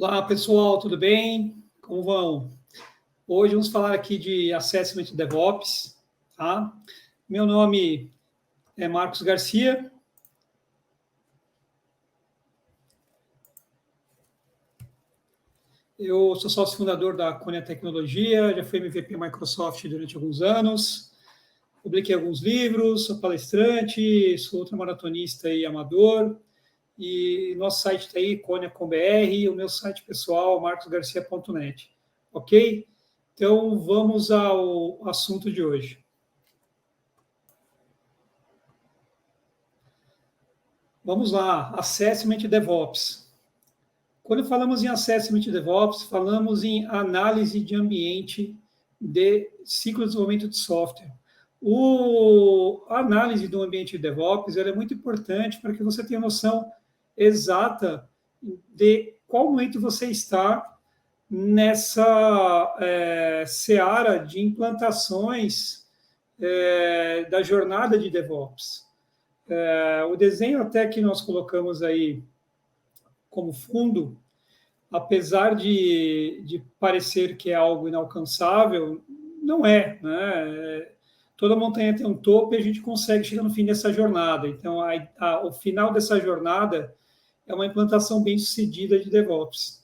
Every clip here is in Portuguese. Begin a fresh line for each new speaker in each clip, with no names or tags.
Olá, pessoal, tudo bem? Como vão? Hoje vamos falar aqui de Assessment DevOps, tá? Meu nome é Marcos Garcia. Eu sou sócio fundador da Cônia Tecnologia, já fui MVP Microsoft durante alguns anos, publiquei alguns livros, sou palestrante, sou ultramaratonista e amador, e nosso site está aí, Cônia.com.br, o meu site pessoal, marcosgarcia.net, ok? Então, vamos ao assunto de hoje. Vamos lá, Assessment DevOps. Quando falamos em Assessment DevOps, falamos em análise de ambiente de ciclo de desenvolvimento de software. A análise do ambiente de DevOps é muito importante para que você tenha noção exata de qual momento você está nessa seara de implantações da jornada de DevOps. O desenho até que nós colocamos aí como fundo, apesar de parecer que é algo inalcançável, não é, né? Toda montanha tem um topo e a gente consegue chegar no fim dessa jornada. Então, o final dessa jornada é uma implantação bem sucedida de DevOps.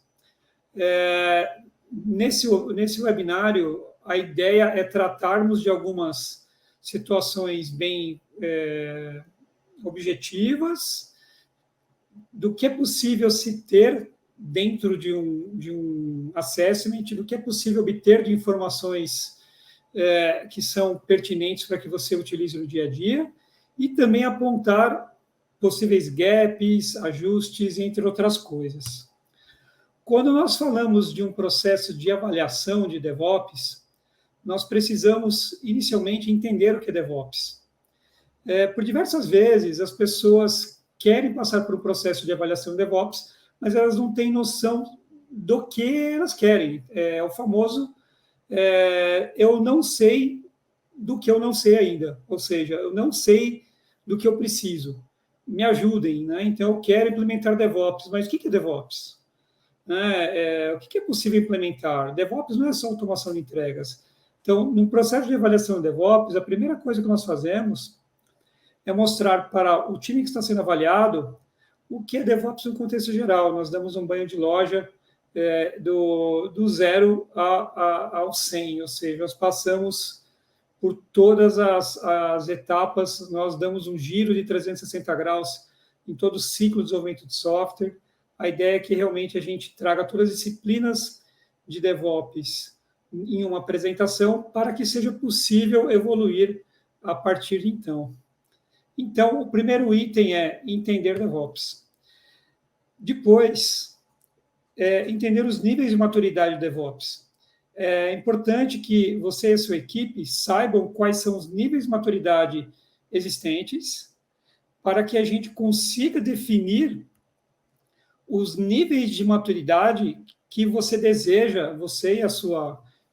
Nesse webinário, a ideia é tratarmos de algumas situações bem objetivas, do que é possível se ter dentro de um assessment, do que é possível obter de informações que são pertinentes para que você utilize no dia a dia, e também apontar possíveis gaps, ajustes, entre outras coisas. Quando nós falamos de um processo de avaliação de DevOps, nós precisamos inicialmente entender o que é DevOps. Por diversas vezes, as pessoas querem passar por um processo de avaliação de DevOps, mas elas não têm noção do que elas querem. É o famoso eu não sei do que eu não sei ainda, ou seja, eu não sei do que eu preciso. Me ajudem, né? Então, eu quero implementar DevOps, mas o que é DevOps? O que é possível implementar? DevOps não é só automação de entregas. Então, no processo de avaliação de DevOps, a primeira coisa que nós fazemos é mostrar para o time que está sendo avaliado o que é DevOps no contexto geral. Nós damos um banho de loja do 0 ao 100, ou seja, nós passamos por todas as etapas, nós damos um giro de 360 graus em todo o ciclo de desenvolvimento de software. A ideia é que realmente a gente traga todas as disciplinas de DevOps em uma apresentação para que seja possível evoluir a partir de então. Então, o primeiro item é entender DevOps. Depois, entender os níveis de maturidade do DevOps. É importante que você e a sua equipe saibam quais são os níveis de maturidade existentes, para que a gente consiga definir os níveis de maturidade que você deseja, você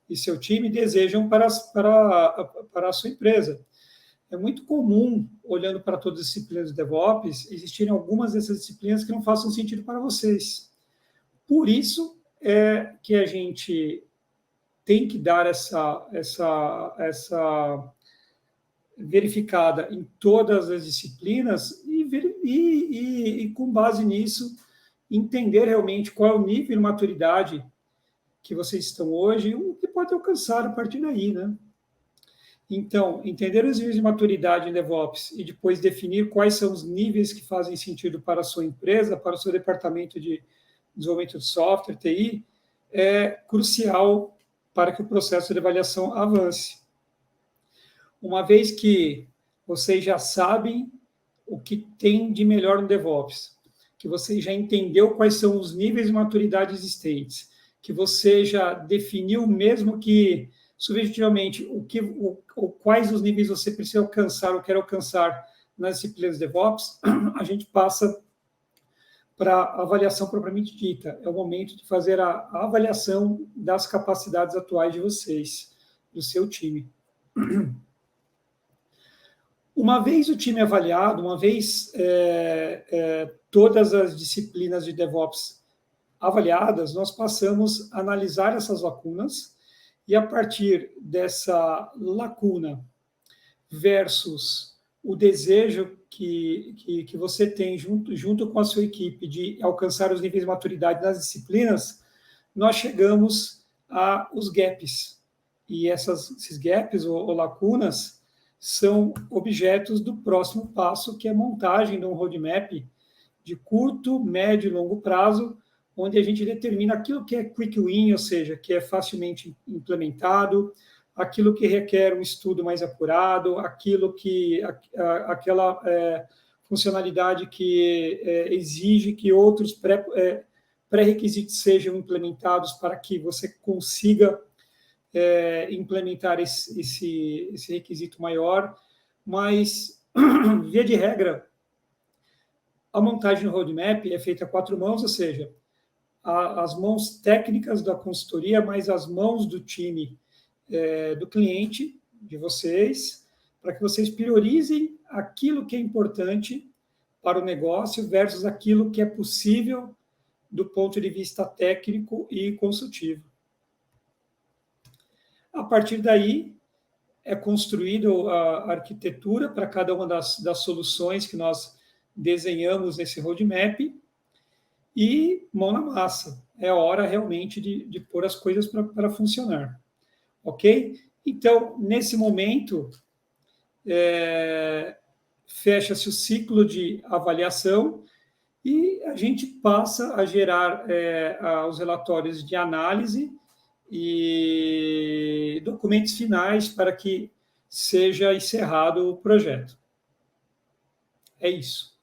e seu time desejam para a sua empresa. É muito comum, olhando para todas as disciplinas de DevOps, existirem algumas dessas disciplinas que não façam sentido para vocês. Por isso é que a gente tem que dar essa verificada em todas as disciplinas e, com base nisso, entender realmente qual é o nível de maturidade que vocês estão hoje e o que pode alcançar a partir daí, né? Então, entender os níveis de maturidade em DevOps e depois definir quais são os níveis que fazem sentido para a sua empresa, para o seu departamento de desenvolvimento de software, TI, é crucial para que o processo de avaliação avance. Uma vez que vocês já sabem o que tem de melhor no DevOps, que você já entendeu quais são os níveis de maturidade existentes, que você já definiu mesmo que subjetivamente quais os níveis você precisa alcançar ou quer alcançar nas disciplinas de DevOps, a gente passa para a avaliação propriamente dita. É o momento de fazer a avaliação das capacidades atuais de vocês, do seu time. Uma vez o time avaliado, uma vez todas as disciplinas de DevOps avaliadas, nós passamos a analisar essas lacunas e, a partir dessa lacuna versus o desejo que você tem junto com a sua equipe de alcançar os níveis de maturidade nas disciplinas, nós chegamos aos gaps. E esses gaps ou lacunas são objetos do próximo passo, que é a montagem de um roadmap de curto, médio e longo prazo, onde a gente determina aquilo que é quick win, ou seja, que é facilmente implementado, aquilo que requer um estudo mais apurado, aquela funcionalidade que exige que outros pré-requisitos sejam implementados para que você consiga implementar esse requisito maior, mas, via de regra, a montagem do roadmap é feita a 4 mãos, ou seja, as mãos técnicas da consultoria, mais as mãos do time do cliente, de vocês, para que vocês priorizem aquilo que é importante para o negócio versus aquilo que é possível do ponto de vista técnico e consultivo. A partir daí, é construída a arquitetura para cada uma das soluções que nós desenhamos nesse roadmap e mão na massa. É a hora realmente de pôr as coisas para funcionar. Ok? Então, nesse momento, fecha-se o ciclo de avaliação e a gente passa a gerar os relatórios de análise e documentos finais para que seja encerrado o projeto. É isso.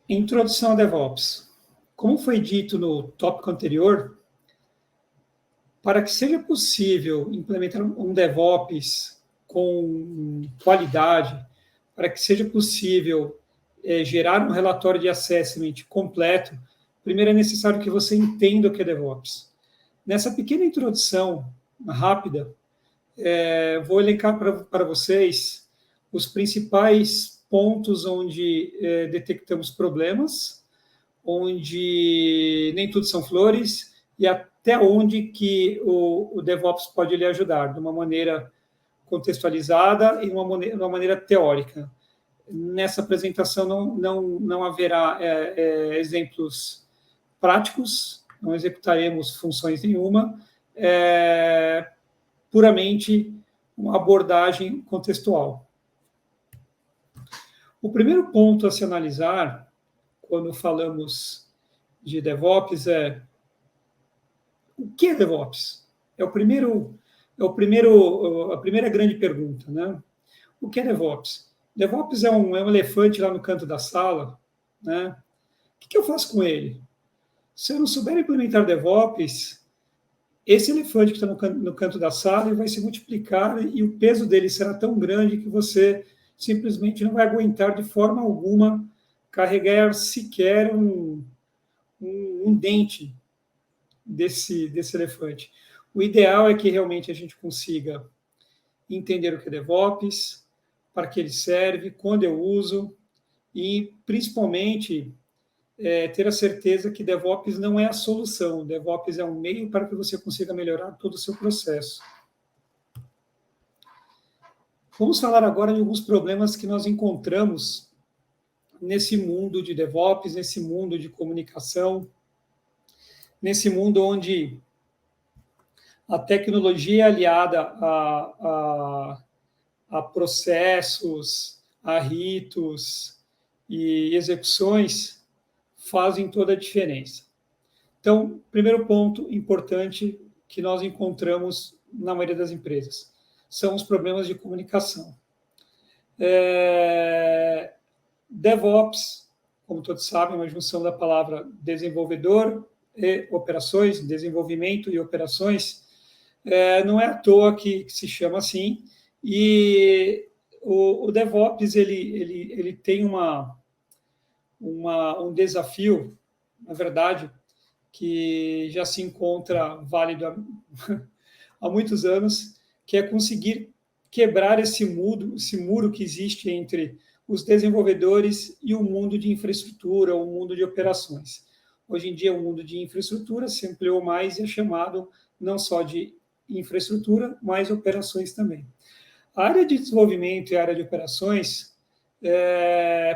Introdução a DevOps. Como foi dito no tópico anterior, para que seja possível implementar um DevOps com qualidade, para que seja possível gerar um relatório de assessment completo, primeiro é necessário que você entenda o que é DevOps. Nessa pequena introdução rápida, vou elencar para vocês os principais pontos onde detectamos problemas, onde nem tudo são flores, e até onde que o DevOps pode lhe ajudar, de uma maneira contextualizada e de uma maneira teórica. Nessa apresentação não haverá exemplos práticos, não executaremos funções nenhuma, puramente uma abordagem contextual. O primeiro ponto a se analisar, quando falamos de DevOps, o que é DevOps? A primeira grande pergunta, né? O que é DevOps? DevOps é um elefante lá no canto da sala, né? O que eu faço com ele? Se eu não souber implementar DevOps, esse elefante que está no canto da sala vai se multiplicar e o peso dele será tão grande que você simplesmente não vai aguentar de forma alguma carregar sequer um dente desse elefante. O ideal é que realmente a gente consiga entender o que é DevOps, para que ele serve, quando eu uso, e principalmente ter a certeza que DevOps não é a solução, DevOps é um meio para que você consiga melhorar todo o seu processo. Vamos falar agora de alguns problemas que nós encontramos nesse mundo de DevOps, nesse mundo de comunicação, nesse mundo onde a tecnologia é aliada a processos, a ritos e execuções fazem toda a diferença. Então, primeiro ponto importante que nós encontramos na maioria das empresas são os problemas de comunicação. DevOps, como todos sabem, é uma junção da palavra desenvolvedor e operações, desenvolvimento e operações. Não é à toa que se chama assim, e o DevOps ele tem um desafio, na verdade, que já se encontra válido há muitos anos, que é conseguir quebrar esse muro que existe entre os desenvolvedores e o mundo de infraestrutura, o mundo de operações. Hoje em dia, o mundo de infraestrutura se ampliou mais e é chamado não só de infraestrutura, mas operações também. A área de desenvolvimento e a área de operações,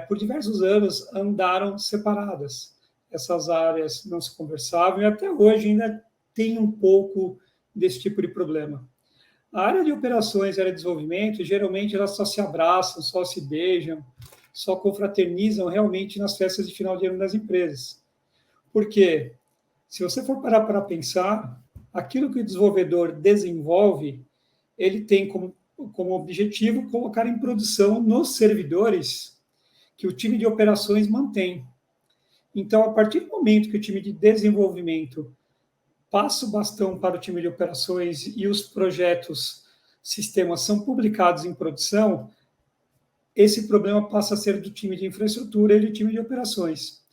por diversos anos, andaram separadas. Essas áreas não se conversavam e até hoje ainda tem um pouco desse tipo de problema. A área de operações e a área de desenvolvimento, geralmente, elas só se abraçam, só se beijam, só confraternizam realmente nas festas de final de ano das empresas. Por quê? Se você for parar para pensar, aquilo que o desenvolvedor desenvolve, ele tem como objetivo colocar em produção nos servidores que o time de operações mantém. Então, a partir do momento que o time de desenvolvimento passa o bastão para o time de operações e os projetos, sistemas são publicados em produção, esse problema passa a ser do time de infraestrutura e do time de operações.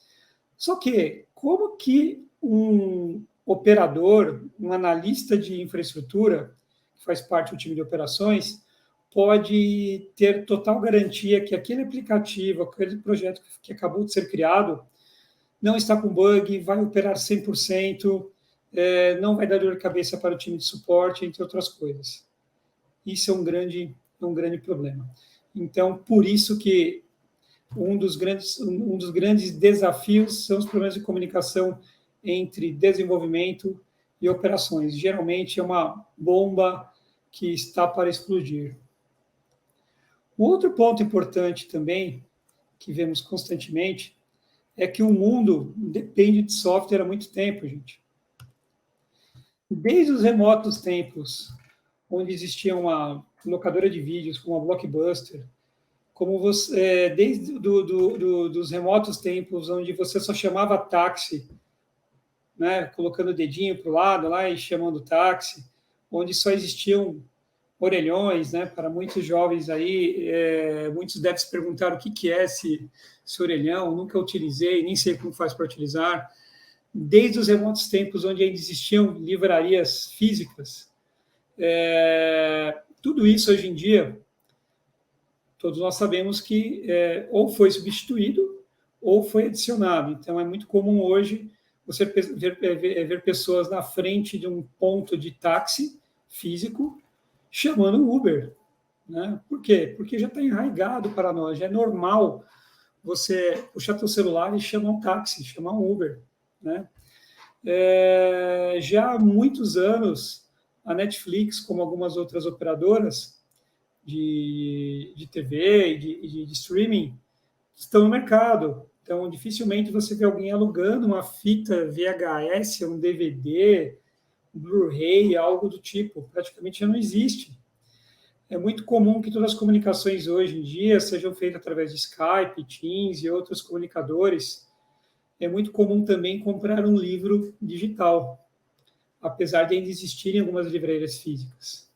Só que, como que um operador, um analista de infraestrutura, que faz parte do time de operações, pode ter total garantia que aquele aplicativo, aquele projeto que acabou de ser criado, não está com bug, vai operar 100%, não vai dar dor de cabeça para o time de suporte, entre outras coisas. Isso é um grande problema. Então, por isso que um dos grandes desafios são os problemas de comunicação entre desenvolvimento e operações. Geralmente é uma bomba que está para explodir. O outro ponto importante também, que vemos constantemente, é que o mundo depende de software há muito tempo, gente. Desde os remotos tempos, onde existia uma locadora de vídeos como a Blockbuster, como você, desde dos remotos tempos, onde você só chamava táxi, né, colocando o dedinho para o lado lá e chamando táxi, onde só existiam orelhões, né, para muitos jovens aí, muitos devem se perguntar o que é esse orelhão, nunca utilizei, nem sei como faz para utilizar. Desde os remotos tempos, onde ainda existiam livrarias físicas, tudo isso hoje em dia, todos nós sabemos que ou foi substituído ou foi adicionado. Então, é muito comum hoje você ver pessoas na frente de um ponto de táxi físico chamando um Uber. Né? Por quê? Porque já está enraizado para nós, já é normal você puxar seu celular e chamar um táxi, chamar um Uber. Né? Já há muitos anos, a Netflix, como algumas outras operadoras de TV e de streaming, estão no mercado. Então, dificilmente você vê alguém alugando uma fita VHS, um DVD, um Blu-ray, algo do tipo. Praticamente já não existe. É muito comum que todas as comunicações hoje em dia sejam feitas através de Skype, Teams e outros comunicadores. É muito comum também comprar um livro digital, apesar de ainda existirem algumas livrarias físicas.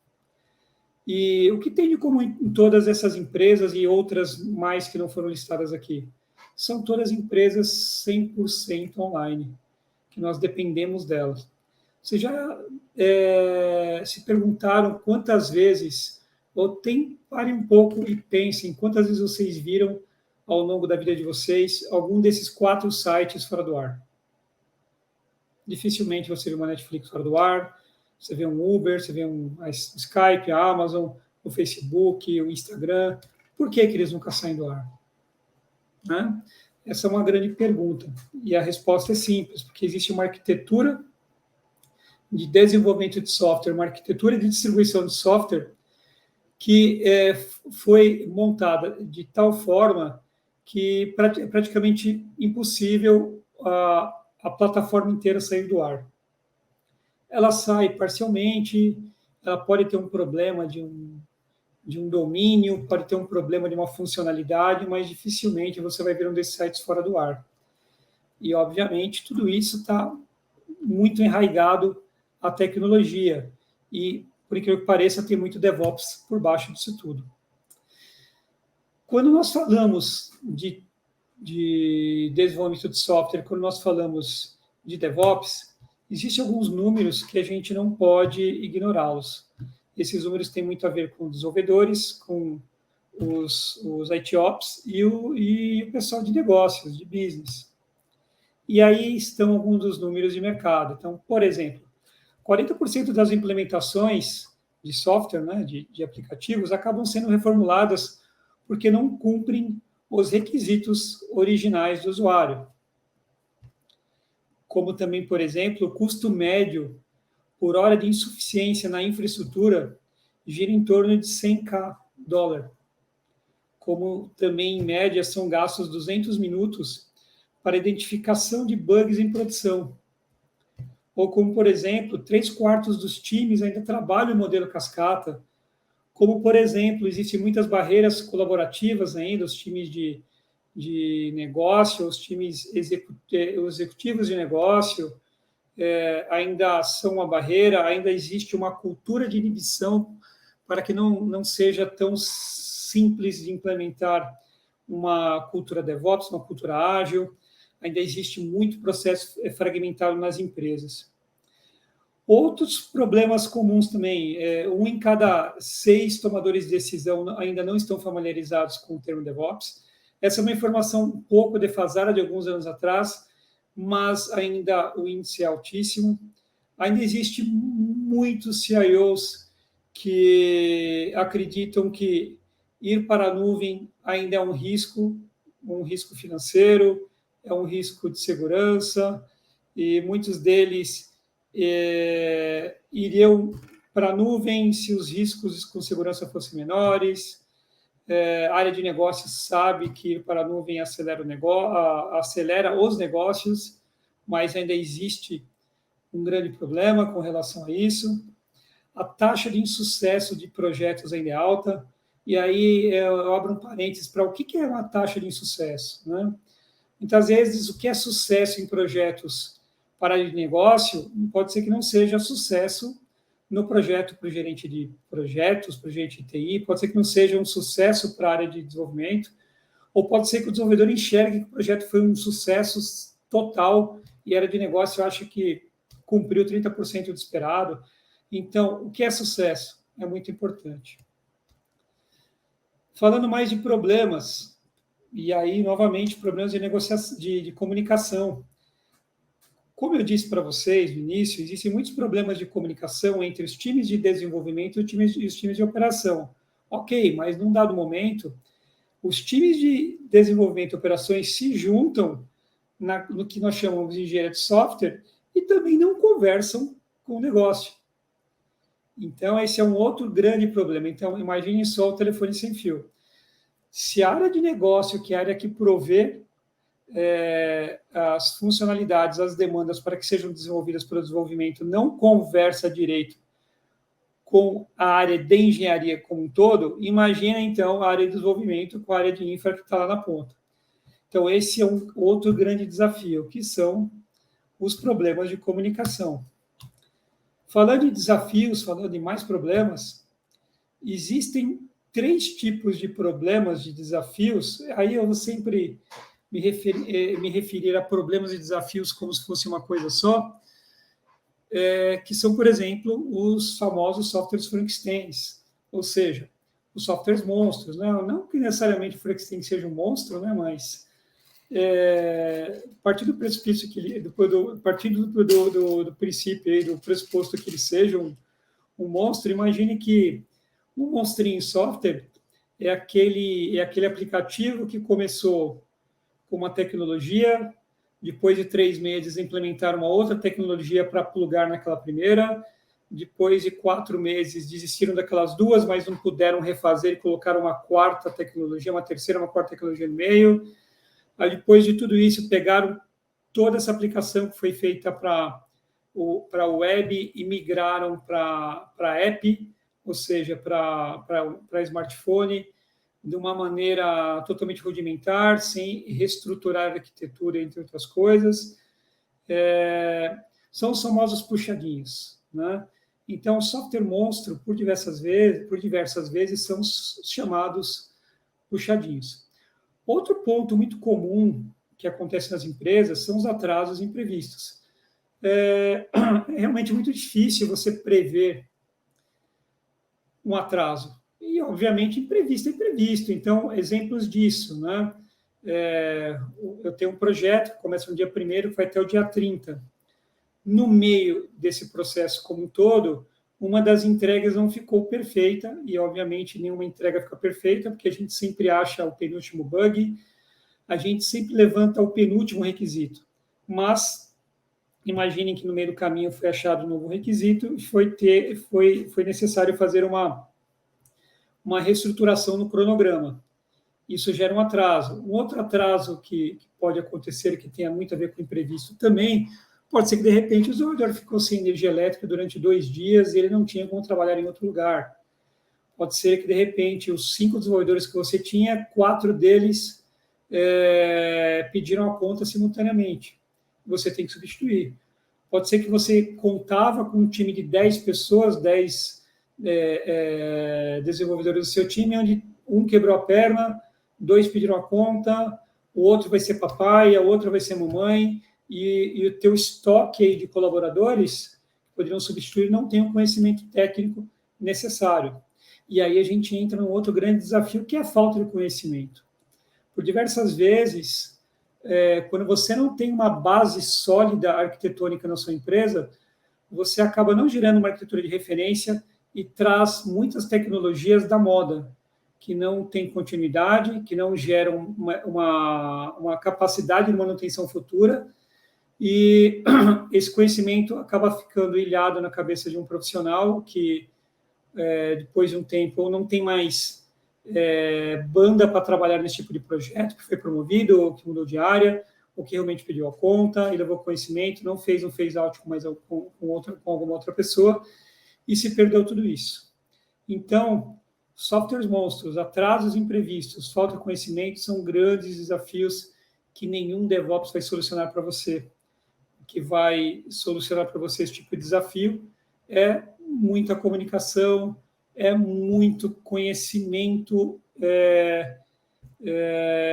E o que tem de comum em todas essas empresas e outras mais que não foram listadas aqui? São todas empresas 100% online, que nós dependemos delas. Vocês já se perguntaram quantas vezes, ou parem um pouco e pensem quantas vezes vocês viram ao longo da vida de vocês algum desses 4 sites fora do ar? Dificilmente você vê uma Netflix fora do ar, você vê um Uber, você vê um Skype, a Amazon, o Facebook, o Instagram. Por que eles nunca saem do ar? Né? Essa é uma grande pergunta. E a resposta é simples, porque existe uma arquitetura de desenvolvimento de software, uma arquitetura de distribuição de software que foi montada de tal forma que é praticamente impossível a plataforma inteira sair do ar. Ela sai parcialmente, ela pode ter um problema de um domínio, pode ter um problema de uma funcionalidade, mas dificilmente você vai ver um desses sites fora do ar. E, obviamente, tudo isso está muito enraizado à tecnologia. E, por incrível que pareça, tem muito DevOps por baixo disso tudo. Quando nós falamos de desenvolvimento de software, quando nós falamos de DevOps, existem alguns números que a gente não pode ignorá-los. Esses números têm muito a ver com desenvolvedores, com os IT Ops e o pessoal de negócios, de business. E aí estão alguns dos números de mercado. Então, por exemplo, 40% das implementações de software, né, de aplicativos, acabam sendo reformuladas porque não cumprem os requisitos originais do usuário. Como também, por exemplo, o custo médio por hora de insuficiência na infraestrutura gira em torno de $100,000. Como também, em média, são gastos 200 minutos para identificação de bugs em produção. Ou como, por exemplo, 3/4 dos times ainda trabalham o modelo cascata. Como, por exemplo, existem muitas barreiras colaborativas ainda, os times de negócio, os times executivos de negócio, ainda são uma barreira, ainda existe uma cultura de inibição para que não seja tão simples de implementar uma cultura DevOps, uma cultura ágil, ainda existe muito processo fragmentado nas empresas. Outros problemas comuns também, 1 em cada 6 tomadores de decisão ainda não estão familiarizados com o termo DevOps. Essa é uma informação um pouco defasada de alguns anos atrás, mas ainda o índice é altíssimo. Ainda existe muitos CIOs que acreditam que ir para a nuvem ainda é um risco financeiro, é um risco de segurança, e muitos deles iriam para a nuvem se os riscos com segurança fossem menores. A área de negócios sabe que ir para a nuvem acelera os negócios, mas ainda existe um grande problema com relação a isso. A taxa de insucesso de projetos ainda é alta, e aí eu abro um parênteses para o que é uma taxa de insucesso, né? Muitas vezes, o que é sucesso em projetos para a área de negócio pode ser que não seja sucesso no projeto para o gerente de projetos, para o gerente de TI, pode ser que não seja um sucesso para a área de desenvolvimento, ou pode ser que o desenvolvedor enxergue que o projeto foi um sucesso total e a área de negócio acha que cumpriu 30% do esperado. Então, o que é sucesso? É muito importante. Falando mais de problemas, e aí, novamente, problemas de negociação, de comunicação. Como eu disse para vocês no início, existem muitos problemas de comunicação entre os times de desenvolvimento e os times de operação. Ok, mas num dado momento, os times de desenvolvimento e operações se juntam no que nós chamamos de engenharia de software e também não conversam com o negócio. Então, esse é um outro grande problema. Então, imagine só o telefone sem fio. Se a área de negócio, que é a área que provê as funcionalidades, as demandas para que sejam desenvolvidas pelo desenvolvimento, não conversa direito com a área de engenharia como um todo, imagina, então, a área de desenvolvimento com a área de infra que está lá na ponta. Então, esse é um outro grande desafio, que são os problemas de comunicação. Falando de desafios, falando de mais problemas, existem 3 tipos de problemas, de desafios. Aí eu vou sempre me referir a problemas e desafios como se fosse uma coisa só, que são, por exemplo, os famosos softwares Frankensteins, ou seja, os softwares monstros. Né? Não que necessariamente o Frankenstein seja um monstro, né? Mas partindo do pressuposto que ele, partindo do princípio aí, do pressuposto que ele seja um monstro, imagine que um monstrinho em software é aquele aplicativo que começou com uma tecnologia, depois de 3 meses implementaram uma outra tecnologia para plugar naquela primeira, depois de 4 meses desistiram daquelas 2, mas não puderam refazer e colocaram uma quarta tecnologia, uma terceira, uma quarta tecnologia no meio. Aí, depois de tudo isso, pegaram toda essa aplicação que foi feita para a web e migraram para app, ou seja, para smartphone, de uma maneira totalmente rudimentar, sem reestruturar a arquitetura, entre outras coisas. São os famosos puxadinhos, né? Então, o software monstro, por diversas vezes, são os chamados puxadinhos. Outro ponto muito comum que acontece nas empresas são os atrasos imprevistos. É realmente muito difícil você prever um atraso. E E, obviamente, imprevisto é imprevisto. Então, exemplos disso, né? Eu tenho um projeto que começa no dia 1º, vai até o dia 30. No meio desse processo como um todo, uma das entregas não ficou perfeita, e, obviamente, nenhuma entrega fica perfeita, porque a gente sempre acha o penúltimo bug, a gente sempre levanta o penúltimo requisito. Mas, imaginem que no meio do caminho foi achado um novo requisito e foi necessário fazer uma reestruturação no cronograma. Isso gera um atraso. Um outro atraso que pode acontecer, que tenha muito a ver com o imprevisto também, pode ser que, de repente, o desenvolvedor ficou sem energia elétrica durante 2 dias e ele não tinha como trabalhar em outro lugar. Pode ser que, de repente, os 5 desenvolvedores que você tinha, 4 deles pediram a conta simultaneamente. Você tem que substituir. Pode ser que você contava com um time de 10 pessoas, 10 desenvolvedores do seu time, onde um quebrou a perna, 2 pediram a conta, o outro vai ser papai, a outra vai ser mamãe, e o teu estoque aí de colaboradores que poderiam substituir não tem o conhecimento técnico necessário. E aí a gente entra num outro grande desafio, que é a falta de conhecimento. Por diversas vezes, quando você não tem uma base sólida arquitetônica na sua empresa, você acaba não gerando uma arquitetura de referência e traz muitas tecnologias da moda, que não tem continuidade, que não geram uma capacidade de manutenção futura, e esse conhecimento acaba ficando ilhado na cabeça de um profissional que, depois de um tempo, ou não tem mais banda para trabalhar nesse tipo de projeto, que foi promovido, ou que mudou de área, ou que realmente pediu a conta e levou conhecimento, não fez um phase-out com alguma outra pessoa, e se perdeu tudo isso. Então, softwares monstros, atrasos imprevistos, falta de conhecimento são grandes desafios que nenhum DevOps vai solucionar para você. O que vai solucionar para você esse tipo de desafio é muita comunicação, é muito conhecimento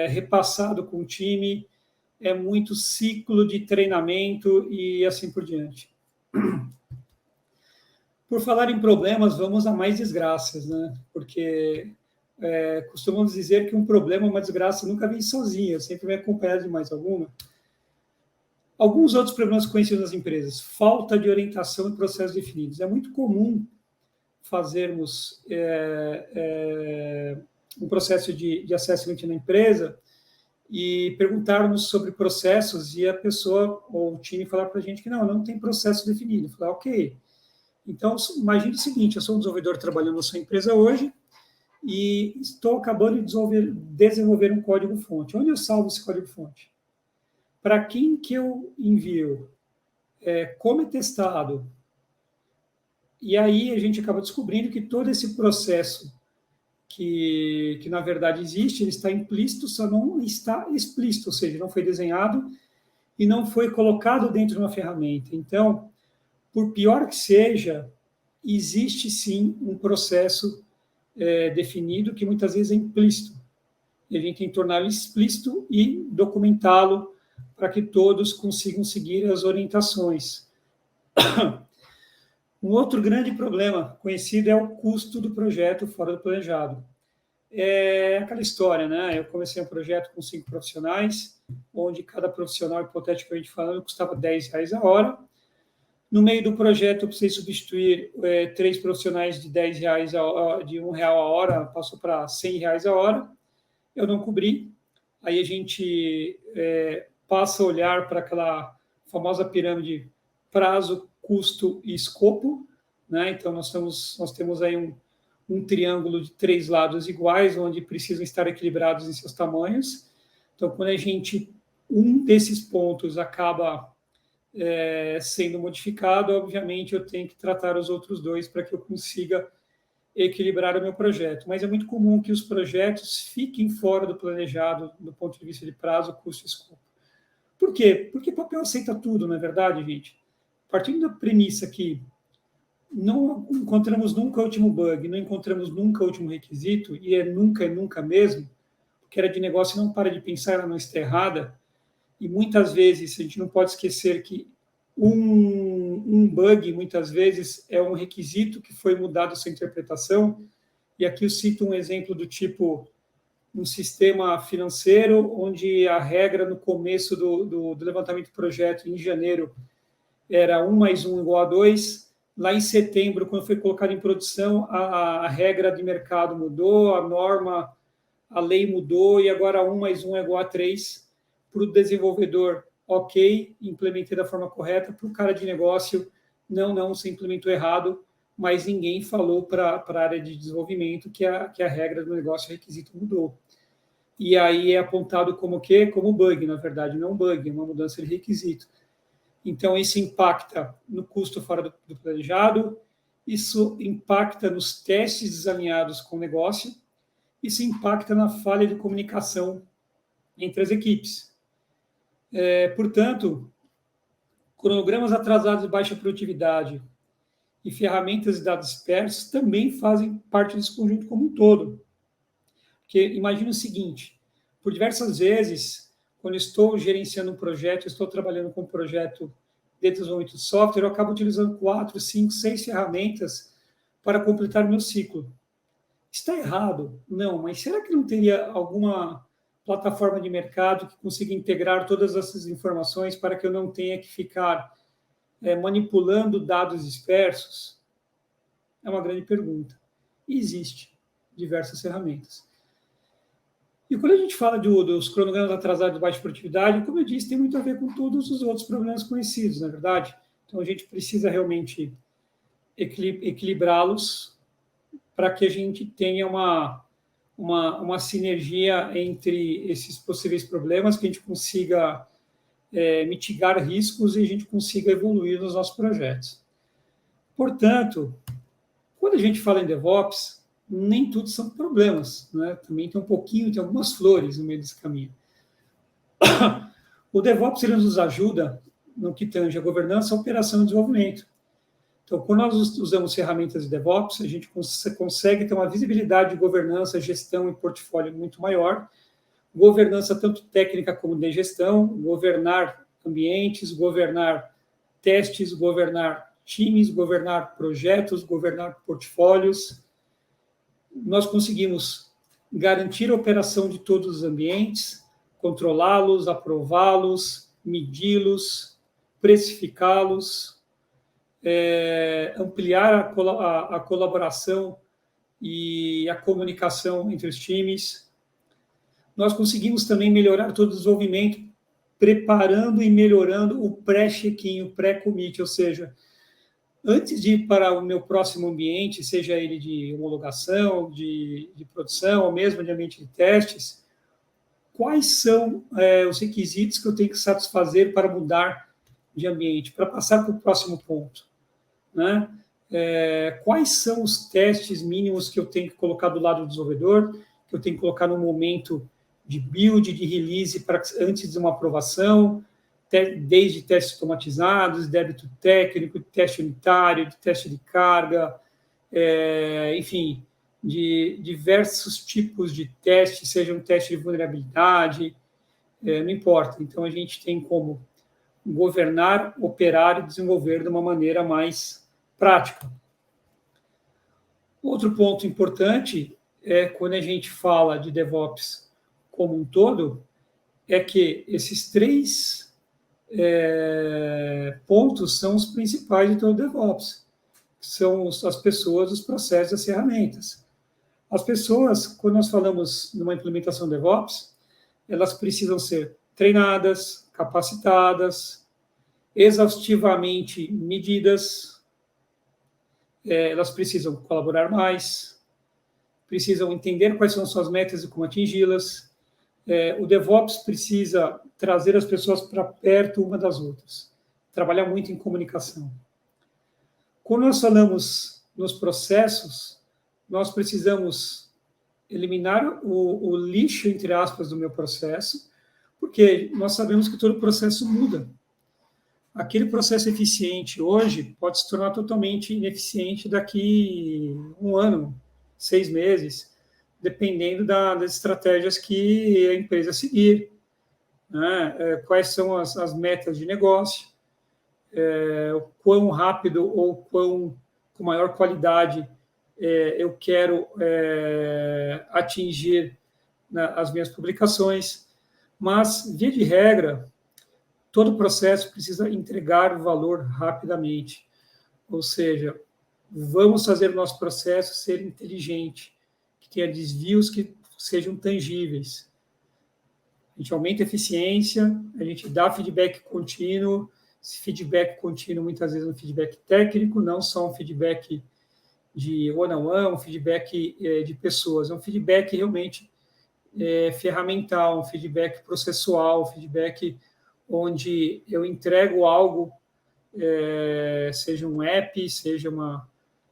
repassado com o time, é muito ciclo de treinamento e assim por diante. Por falar em problemas, vamos a mais desgraças, né? Porque costumamos dizer que um problema, uma desgraça, nunca vem sozinha, sempre vem acompanhado de mais alguma. Alguns outros problemas conhecidos nas empresas: falta de orientação e processos definidos. É muito comum fazermos um processo de assessment na empresa e perguntarmos sobre processos e a pessoa ou o time falar para a gente que não tem processo definido. Falar, ok. Então, imagine o seguinte: eu sou um desenvolvedor trabalhando na sua empresa hoje e estou acabando de desenvolver um código-fonte. Onde eu salvo esse código-fonte? Para quem que eu envio? Como é testado? E aí a gente acaba descobrindo que todo esse processo que na verdade existe, ele está implícito, só não está explícito, ou seja, não foi desenhado e não foi colocado dentro de uma ferramenta. Então, por pior que seja, existe sim um processo definido que muitas vezes é implícito. E a gente tem que torná-lo explícito e documentá-lo para que todos consigam seguir as orientações. Um outro grande problema conhecido é o custo do projeto fora do planejado. É aquela história, né? Eu comecei um projeto com 5 profissionais, onde cada profissional, hipoteticamente falando, custava R$10 a hora. No meio do projeto, eu precisei substituir 3 profissionais de R$10 de R$1 a hora, passou para R$100 a hora. Eu não cobri. Aí a gente passa a olhar para aquela famosa pirâmide prazo, custo e escopo, né? Então, nós temos aí um triângulo de 3 lados iguais, onde precisam estar equilibrados em seus tamanhos. Então, quando um desses pontos acaba sendo modificado, obviamente eu tenho que tratar os outros 2 para que eu consiga equilibrar o meu projeto. Mas é muito comum que os projetos fiquem fora do planejado do ponto de vista de prazo, custo e escopo. Por quê? Porque papel aceita tudo, não é verdade, gente? Partindo da premissa que não encontramos nunca o último bug, não encontramos nunca o último requisito, e é nunca mesmo, porque era de negócio, não para de pensar, ela não está errada, e muitas vezes a gente não pode esquecer que um bug, muitas vezes, é um requisito que foi mudado a sua interpretação, e aqui eu cito um exemplo do tipo um sistema financeiro, onde a regra no começo do levantamento do projeto, em janeiro, era 1 mais 1 igual a 2. Lá em setembro, quando foi colocado em produção, a regra de mercado mudou, a norma, a lei mudou, e agora 1 mais 1 é igual a 3. Para o desenvolvedor, ok, implementei da forma correta. Para o cara de negócio, não, você implementou errado, mas ninguém falou para a área de desenvolvimento que a regra do negócio, o requisito mudou. E aí é apontado como o quê? Como bug, na verdade, não um bug, é uma mudança de requisito. Então, isso impacta no custo fora do planejado, isso impacta nos testes desalinhados com o negócio, isso impacta na falha de comunicação entre as equipes. Portanto, cronogramas atrasados de baixa produtividade e ferramentas de dados dispersos também fazem parte desse conjunto como um todo. Porque imagine o seguinte, por diversas vezes, quando estou gerenciando um projeto, estou trabalhando com um projeto de desenvolvimento de software, eu acabo utilizando 4, 5, 6 ferramentas para completar o meu ciclo. Está errado? Não, mas será que não teria alguma plataforma de mercado que consiga integrar todas essas informações para que eu não tenha que ficar manipulando dados dispersos? É uma grande pergunta. E existe diversas ferramentas. E quando a gente fala dos cronogramas atrasados de baixa produtividade, como eu disse, tem muito a ver com todos os outros problemas conhecidos, na verdade. Então, a gente precisa realmente equilibrá-los para que a gente tenha uma sinergia entre esses possíveis problemas, que a gente consiga mitigar riscos e a gente consiga evoluir nos nossos projetos. Portanto, quando a gente fala em DevOps, nem tudo são problemas, né? Também tem algumas flores no meio desse caminho. O DevOps ele nos ajuda no que tange a governança, a operação e desenvolvimento. Então, quando nós usamos ferramentas de DevOps, a gente consegue ter uma visibilidade de governança, gestão e portfólio muito maior, governança tanto técnica como de gestão, governar ambientes, governar testes, governar times, governar projetos, governar portfólios. Nós conseguimos garantir a operação de todos os ambientes, controlá-los, aprová-los, medi-los, precificá-los, ampliar a colaboração e a comunicação entre os times. Nós conseguimos também melhorar todo o desenvolvimento, preparando e melhorando o pré-check-in, o pré-commit, ou seja, antes de ir para o meu próximo ambiente, seja ele de homologação, de produção, ou mesmo de ambiente de testes, quais são os requisitos que eu tenho que satisfazer para mudar de ambiente, para passar para o próximo ponto, né? Quais são os testes mínimos que eu tenho que colocar do lado do desenvolvedor, que eu tenho que colocar no momento de build, de release, antes de uma aprovação, desde testes automatizados, débito técnico, teste unitário, de teste de carga, enfim, de diversos tipos de testes, seja um teste de vulnerabilidade, não importa. Então, a gente tem como governar, operar e desenvolver de uma maneira mais prática. Outro ponto importante é quando a gente fala de DevOps como um todo, é que esses 3 pontos são os principais de todo DevOps. São as pessoas, os processos, as ferramentas. As pessoas, quando nós falamos numa implementação DevOps, elas precisam ser treinadas, capacitadas, exaustivamente medidas, elas precisam colaborar mais, precisam entender quais são suas metas e como atingi-las. O DevOps precisa trazer as pessoas para perto uma das outras, trabalhar muito em comunicação. Quando nós falamos nos processos, nós precisamos eliminar o lixo, entre aspas, do meu processo, porque nós sabemos que todo processo muda. Aquele processo eficiente hoje pode se tornar totalmente ineficiente daqui 1 ano, 6 meses, dependendo das estratégias que a empresa seguir, né? Quais são as metas de negócio, o quão rápido ou com maior qualidade eu quero atingir as minhas publicações, mas, via de regra, todo processo precisa entregar valor rapidamente, ou seja, vamos fazer o nosso processo ser inteligente, que tenha desvios que sejam tangíveis. A gente aumenta a eficiência, a gente dá feedback contínuo. Esse feedback contínuo, muitas vezes, é um feedback técnico, não só um feedback de one-on-one, um feedback de pessoas. É um feedback realmente ferramental, um feedback processual, um feedback onde eu entrego algo, seja um app, seja uma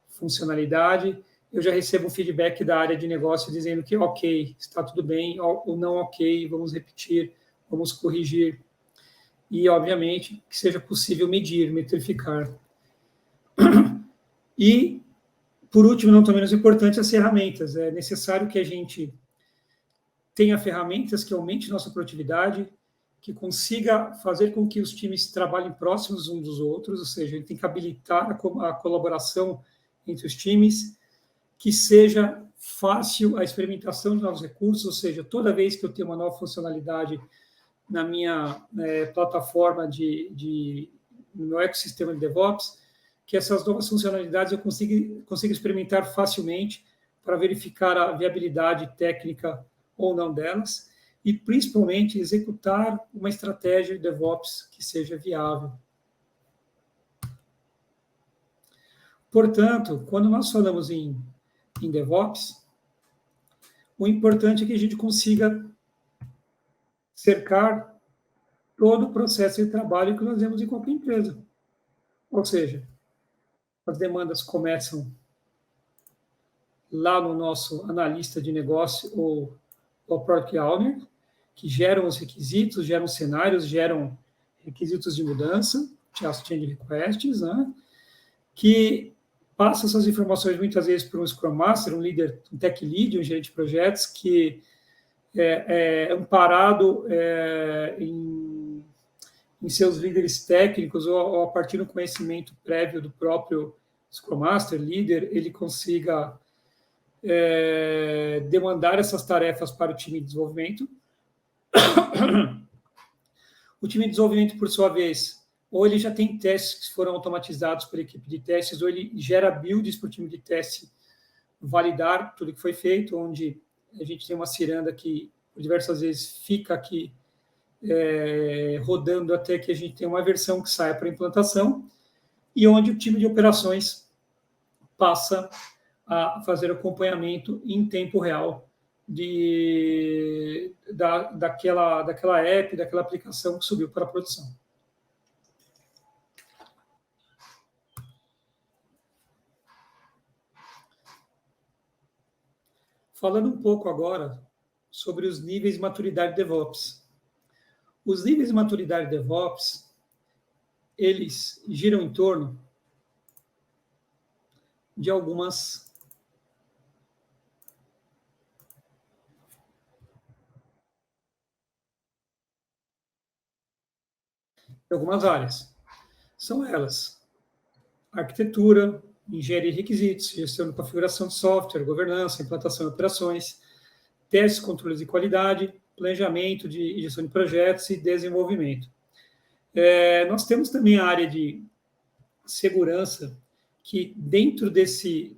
funcionalidade, eu já recebo um feedback da área de negócio dizendo que ok, está tudo bem, ou não ok, vamos repetir, vamos corrigir. E, obviamente, que seja possível medir, metrificar. E, por último, não tão menos importante, as ferramentas. É necessário que a gente tenha ferramentas que aumente nossa produtividade, que consiga fazer com que os times trabalhem próximos uns dos outros, ou seja, a gente tem que habilitar a colaboração entre os times, que seja fácil a experimentação de novos recursos, ou seja, toda vez que eu tenho uma nova funcionalidade na minha plataforma no meu ecossistema de DevOps, que essas novas funcionalidades eu consiga experimentar facilmente para verificar a viabilidade técnica ou não delas, e principalmente executar uma estratégia de DevOps que seja viável. Portanto, quando nós falamos em DevOps, o importante é que a gente consiga cercar todo o processo de trabalho que nós vemos em qualquer empresa. Ou seja, as demandas começam lá no nosso analista de negócio ou Product Owner, que geram os requisitos, geram cenários, geram requisitos de mudança, change requests, né? Que passa essas informações muitas vezes para um Scrum Master, um líder, um Tech Lead, um gerente de projetos, que é amparado em seus líderes técnicos ou a partir do conhecimento prévio do próprio Scrum Master, líder, ele consiga demandar essas tarefas para o time de desenvolvimento. O time de desenvolvimento, por sua vez, ou ele já tem testes que foram automatizados pela equipe de testes, ou ele gera builds para o time de teste validar tudo que foi feito, onde a gente tem uma ciranda que, por diversas vezes, fica aqui rodando até que a gente tenha uma versão que saia para implantação, e onde o time de operações passa a fazer acompanhamento em tempo real daquela app, daquela aplicação que subiu para a produção. Falando um pouco agora sobre os níveis de maturidade de DevOps. Os níveis de maturidade de DevOps, eles giram em torno de algumas áreas. São elas: arquitetura, engenharia de requisitos, gestão de configuração de software, governança, implantação de operações, testes, controles de qualidade, planejamento de gestão de projetos e desenvolvimento. Nós temos também a área de segurança, que dentro desse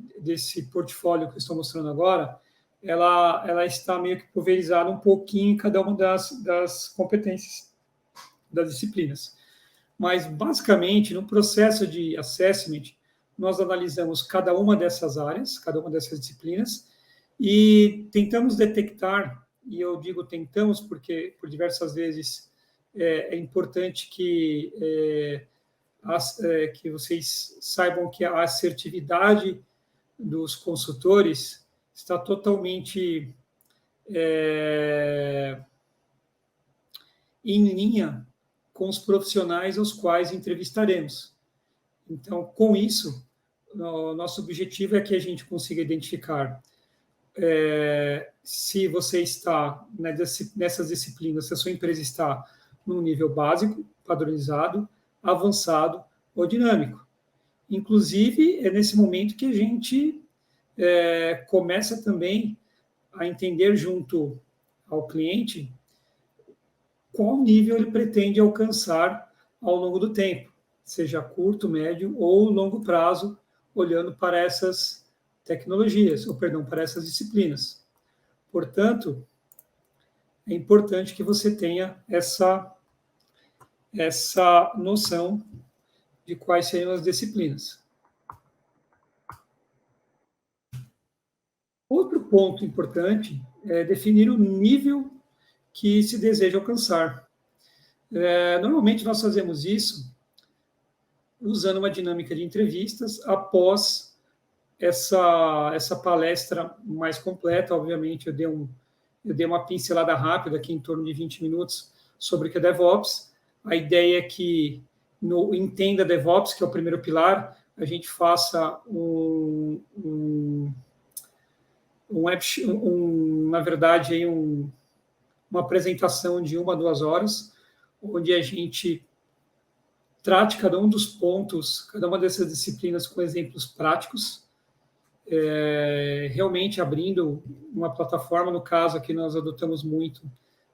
portfólio que eu estou mostrando agora, ela está meio que pulverizada um pouquinho em cada uma das competências, das disciplinas. Mas, basicamente, no processo de assessment, nós analisamos cada uma dessas áreas, cada uma dessas disciplinas, e tentamos detectar, e eu digo tentamos porque, por diversas vezes, é importante que vocês saibam que a assertividade dos consultores está totalmente em linha com os profissionais aos quais entrevistaremos. Então, com isso, o nosso objetivo é que a gente consiga identificar se você está nessas disciplinas, se a sua empresa está no nível básico, padronizado, avançado ou dinâmico. Inclusive, é nesse momento que a gente começa também a entender junto ao cliente qual nível ele pretende alcançar ao longo do tempo, seja curto, médio ou longo prazo, olhando para essas tecnologias, ou perdão, para essas disciplinas. Portanto, é importante que você tenha essa noção de quais seriam as disciplinas. Outro ponto importante é definir o nível que se deseja alcançar. Normalmente nós fazemos isso usando uma dinâmica de entrevistas após essa palestra mais completa. Obviamente, eu dei uma pincelada rápida aqui, em torno de 20 minutos, sobre o que é DevOps. A ideia é que no Entenda DevOps, que é o primeiro pilar, a gente faça na verdade, uma apresentação de 1 a 2 horas, onde a gente trate cada um dos pontos, cada uma dessas disciplinas com exemplos práticos, realmente abrindo uma plataforma. No caso aqui nós adotamos muito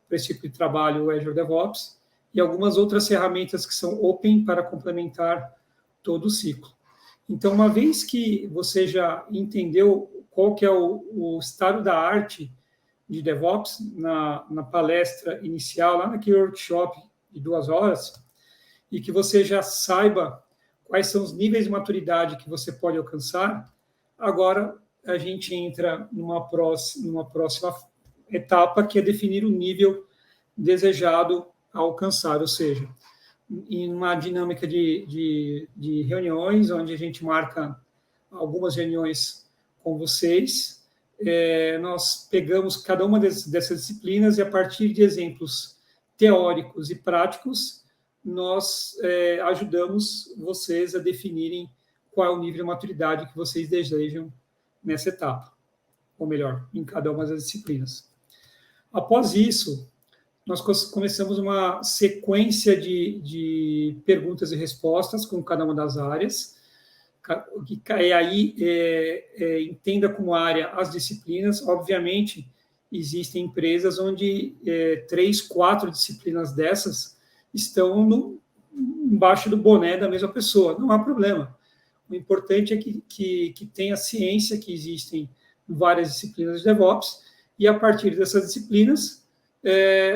para esse tipo de trabalho o Azure DevOps, e algumas outras ferramentas que são open para complementar todo o ciclo. Então, uma vez que você já entendeu qual que é o estado da arte de DevOps na palestra inicial, lá naquele workshop de 2 horas, e que você já saiba quais são os níveis de maturidade que você pode alcançar, agora a gente entra numa próxima etapa, que é definir o nível desejado a alcançar, ou seja, em uma dinâmica de reuniões, onde a gente marca algumas reuniões com vocês, nós pegamos cada uma dessas disciplinas e, a partir de exemplos teóricos e práticos, nós ajudamos vocês a definirem qual é o nível de maturidade que vocês desejam nessa etapa, ou melhor, em cada uma das disciplinas. Após isso, nós começamos uma sequência de perguntas e respostas com cada uma das áreas. E aí, entenda como área as disciplinas. Obviamente, existem empresas onde 3, 4 disciplinas dessas estão embaixo do boné da mesma pessoa. Não há problema. O importante é que tenha ciência que existem várias disciplinas de DevOps, e, a partir dessas disciplinas,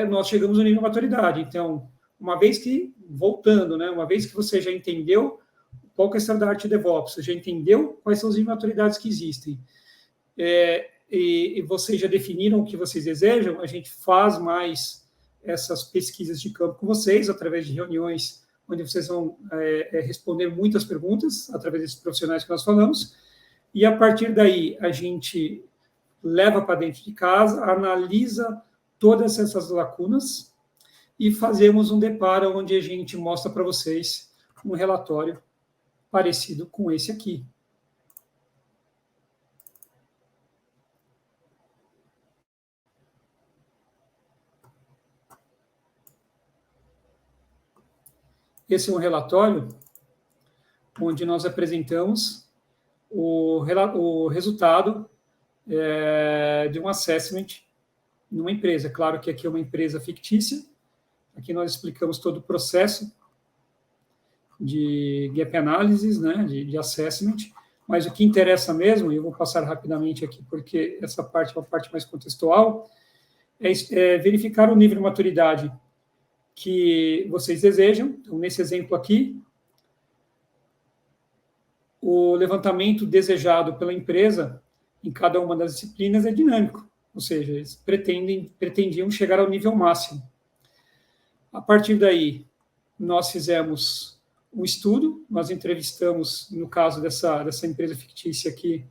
nós chegamos no nível de maturidade. Então, uma vez que você já entendeu qual que é a história da arte de DevOps, você já entendeu quais são as imaturidades que existem, e vocês já definiram o que vocês desejam, a gente faz mais essas pesquisas de campo com vocês, através de reuniões, onde vocês vão responder muitas perguntas, através desses profissionais que nós falamos, e, a partir daí, a gente leva para dentro de casa, analisa todas essas lacunas e fazemos um deparo, onde a gente mostra para vocês um relatório parecido com esse aqui. Esse é um relatório onde nós apresentamos o resultado de um assessment numa empresa. Claro que aqui é uma empresa fictícia. Aqui nós explicamos todo o processo de gap analysis, né, de assessment, mas o que interessa mesmo, e eu vou passar rapidamente aqui, porque essa parte é uma parte mais contextual, é verificar o nível de maturidade que vocês desejam. Então, nesse exemplo aqui, o levantamento desejado pela empresa em cada uma das disciplinas é dinâmico, ou seja, eles pretendiam chegar ao nível máximo. A partir daí, nós fizemos um estudo, nós entrevistamos, no caso dessa empresa fictícia aqui,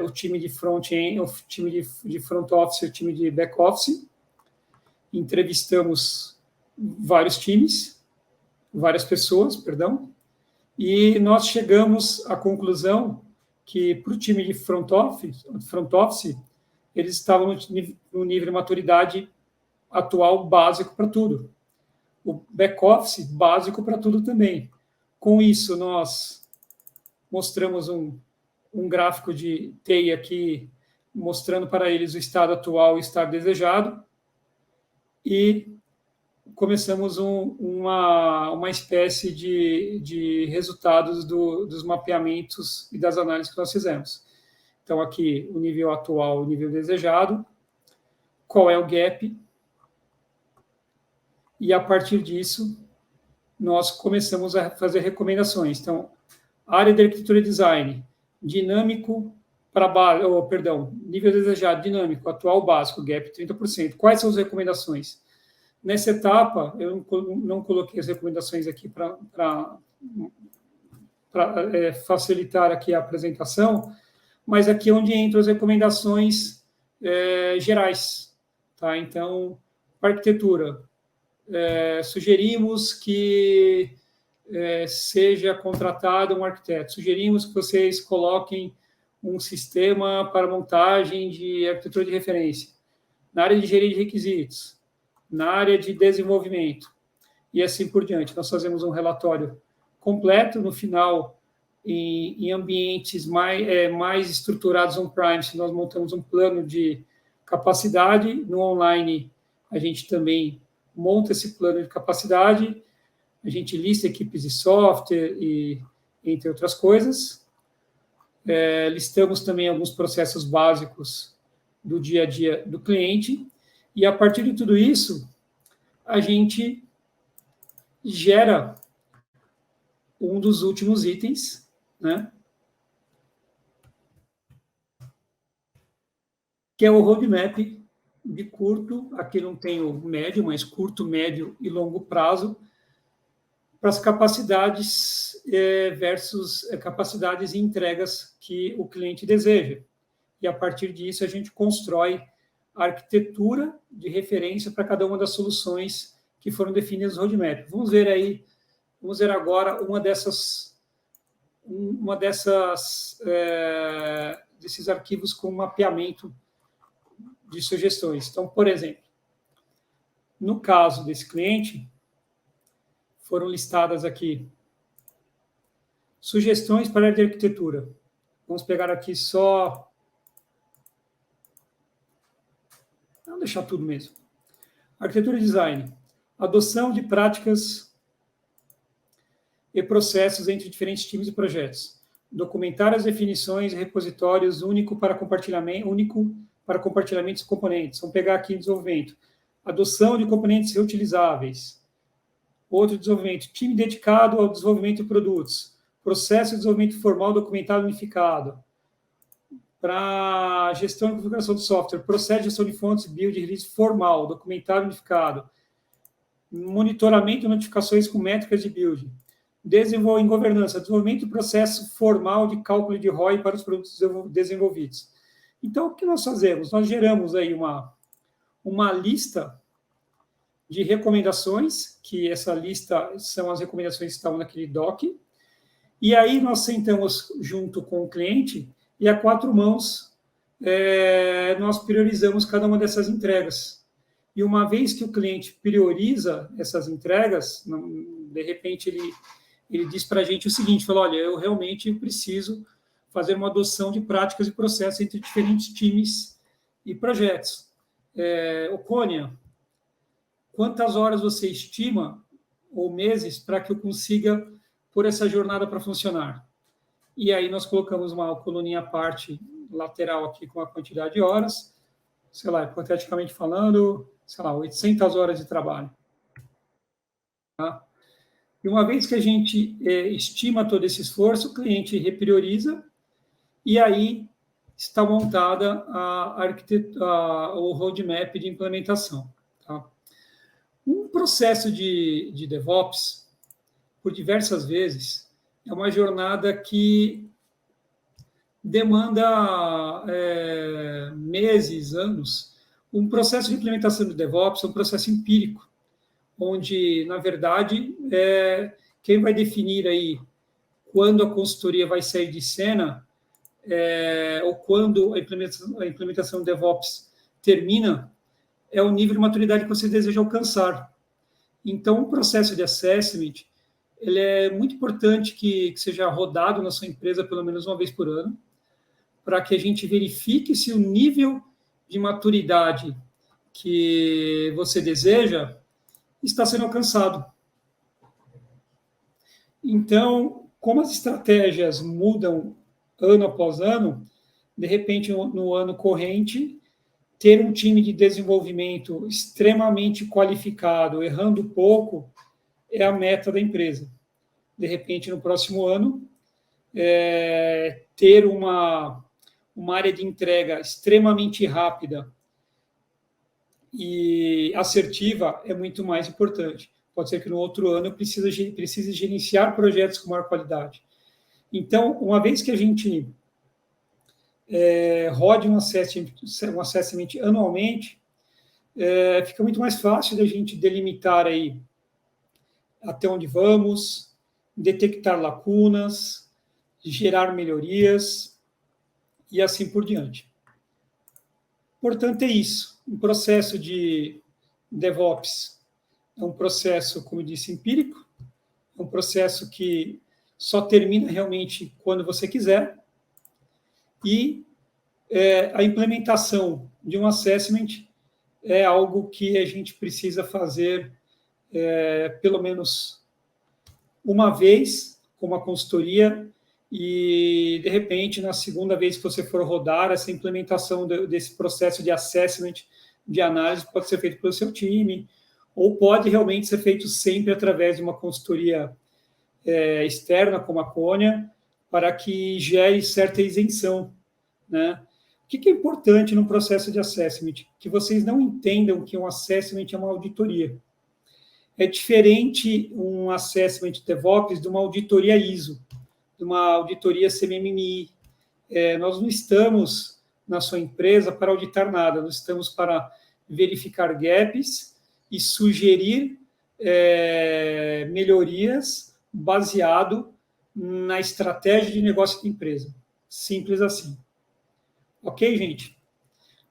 o time de front-end, o time de front office, o time de back office. Entrevistamos vários times, várias pessoas, perdão, e nós chegamos à conclusão que, para o time de front office, eles estavam no nível de maturidade atual básico para tudo. O back-office básico para tudo também. Com isso, nós mostramos um gráfico de TI aqui, mostrando para eles o estado atual e o estado desejado, e começamos uma espécie de resultados dos mapeamentos e das análises que nós fizemos. Então, aqui, o nível atual, o nível desejado, qual é o gap, e a partir disso, nós começamos a fazer recomendações. Então, área de arquitetura e design, dinâmico para baixo, nível desejado, dinâmico, atual básico, gap 30%. Quais são as recomendações? Nessa etapa, eu não coloquei as recomendações aqui para facilitar aqui a apresentação, mas aqui é onde entram as recomendações gerais. Tá? Então, para arquitetura, sugerimos que seja contratado um arquiteto, sugerimos que vocês coloquem um sistema para montagem de arquitetura de referência, na área de engenharia de requisitos, na área de desenvolvimento, e assim por diante. Nós fazemos um relatório completo, no final, em ambientes mais estruturados on-premise, nós montamos um plano de capacidade, no online a gente também monta esse plano de capacidade, a gente lista equipes de software, e entre outras coisas. Listamos também alguns processos básicos do dia a dia do cliente, e a partir de tudo isso, a gente gera um dos últimos itens, né? Que é o roadmap de curto, aqui não tem o médio, mas curto, médio e longo prazo, para as capacidades versus capacidades e entregas que o cliente deseja. E, a partir disso, a gente constrói a arquitetura de referência para cada uma das soluções que foram definidas no roadmap. Vamos ver agora desses arquivos com mapeamento de sugestões. Então, por exemplo, no caso desse cliente, foram listadas aqui sugestões para a área de arquitetura. Vamos pegar aqui só... Vamos deixar tudo mesmo. Arquitetura e design. Adoção de práticas e processos entre diferentes times e projetos. Documentar as definições e repositórios único para compartilhamentos e componentes. Vamos pegar aqui em desenvolvimento. Adoção de componentes reutilizáveis. Outro desenvolvimento, time dedicado ao desenvolvimento de produtos. Processo de desenvolvimento formal documentado unificado. Para gestão e configuração de software, processo de gestão de fontes, build e release formal, documentado unificado. Monitoramento e notificações com métricas de build. Em governança, desenvolvimento do processo formal de cálculo de ROI para os produtos desenvolvidos. Então, o que nós fazemos? Nós geramos aí uma lista de recomendações, que essa lista são as recomendações que estavam naquele doc, e aí nós sentamos junto com o cliente e a quatro mãos nós priorizamos cada uma dessas entregas. E uma vez que o cliente prioriza essas entregas, de repente ele diz para a gente o seguinte, fala, olha, eu realmente preciso fazer uma adoção de práticas e processos entre diferentes times e projetos. Ocônia, quantas horas você estima, ou meses, para que eu consiga pôr essa jornada para funcionar? E aí nós colocamos uma coluninha à parte lateral aqui com a quantidade de horas, sei lá, hipoteticamente falando, 800 horas de trabalho. Tá? E uma vez que a gente estima todo esse esforço, o cliente reprioriza, e aí está montada o roadmap de implementação. Tá? Um processo de DevOps, por diversas vezes, é uma jornada que demanda meses, anos. Um processo de implementação de DevOps é um processo empírico, onde, na verdade, quem vai definir aí quando a consultoria vai sair de cena, ou quando a implementação do DevOps termina, é o nível de maturidade que você deseja alcançar. Então, o processo de assessment, ele é muito importante que seja rodado na sua empresa pelo menos uma vez por ano, para que a gente verifique se o nível de maturidade que você deseja está sendo alcançado. Então, como as estratégias mudam ano após ano, de repente, no ano corrente, ter um time de desenvolvimento extremamente qualificado, errando pouco, é a meta da empresa. De repente, no próximo ano, ter uma área de entrega extremamente rápida e assertiva é muito mais importante. Pode ser que no outro ano eu precise gerenciar projetos com maior qualidade. Então, uma vez que a gente rode um assessment anualmente, fica muito mais fácil da gente delimitar aí até onde vamos, detectar lacunas, gerar melhorias e assim por diante. Portanto, é isso. Um processo de DevOps é um processo, como eu disse, empírico, é um processo que só termina realmente quando você quiser, e a implementação de um assessment é algo que a gente precisa fazer pelo menos uma vez com uma consultoria, e, de repente, na segunda vez que você for rodar, essa implementação desse processo de assessment, de análise, pode ser feito pelo seu time, ou pode realmente ser feito sempre através de uma consultoria externa, como a Cônia, para que gere certa isenção, né? O que é importante no processo de assessment? Que vocês não entendam que um assessment é uma auditoria. É diferente um assessment DevOps de uma auditoria ISO, de uma auditoria CMMI. Nós não estamos na sua empresa para auditar nada, nós estamos para verificar gaps e sugerir melhorias baseado na estratégia de negócio da empresa. Simples assim. Ok, gente?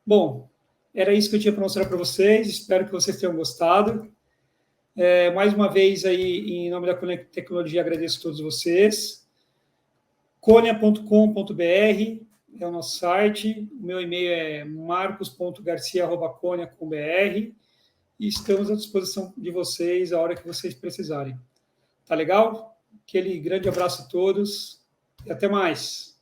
Bom, era isso que eu tinha para mostrar para vocês, espero que vocês tenham gostado. Mais uma vez, aí, em nome da Cônia Tecnologia, agradeço a todos vocês. Cônia.com.br é o nosso site, o meu e-mail é marcos.garcia@cônia.com.br e estamos à disposição de vocês a hora que vocês precisarem. Tá legal? Aquele grande abraço a todos e até mais.